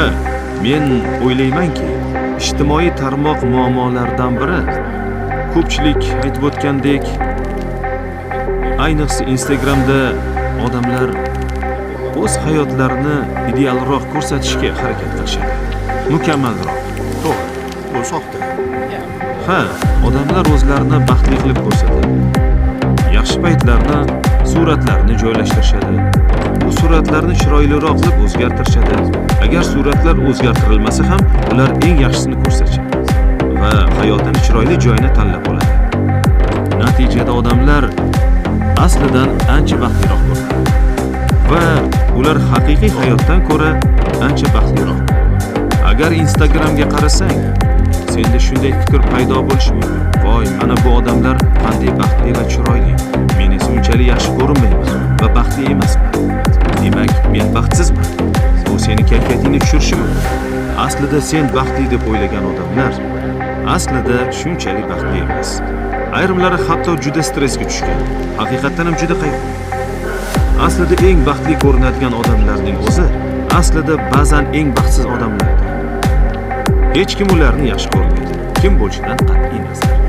Ha, men o'ylaymanki, ijtimoiy tarmoq muammolaridan biri ko'pchilik aytib o'tgandek, ayniqsa Instagramda odamlar o'z hayotlarini idealroq ko'rsatishga harakat qilishadi. Mukammalroq. To'g'ri, bu soxta. Ha, odamlar o'zlarini baxtli qilib ko'rsatadi. Yaxshi paytlarni, suratlarni joylashtirishadi. Bu suratlarni chiroyliroq qilib o'zgartirishadi. Agar suratlar o'zgartirilmasa ham, ular eng yaxshisini ko'rsatadi va hayotini chiroyli joyini tanlab oladi. Natijada odamlar aslidan ancha baxtliroq bo'ladi va ular haqiqiy hayotdan ko'ra ancha baxtliroq. Agar Instagramga qarasang, senda shunday fikr paydo bo'lishi mumkin. Voy, mana bu odamlar qanday baxtli va chiroyli. Men esa unchalik yaxshi ko'rinmayman va baxtli emasman. Demak, men baxtsizman. Bu seni kayfiyatingni tushirishi mumkin. Aslida sen baxtli deb o'ylagan odamlar aslida shunchalik baxtli emas. Ayrimlari hatto juda stressga tushgan. Haqiqatan ham juda qayg'urgan. Aslida eng baxtli ko'rinadigan odamlarning o'zi aslida ba'zan eng baxtsiz odamlardir. Hech kim ularni yaxshi ko'rmaydi. Kim bo'lishidan qat'iy nazar.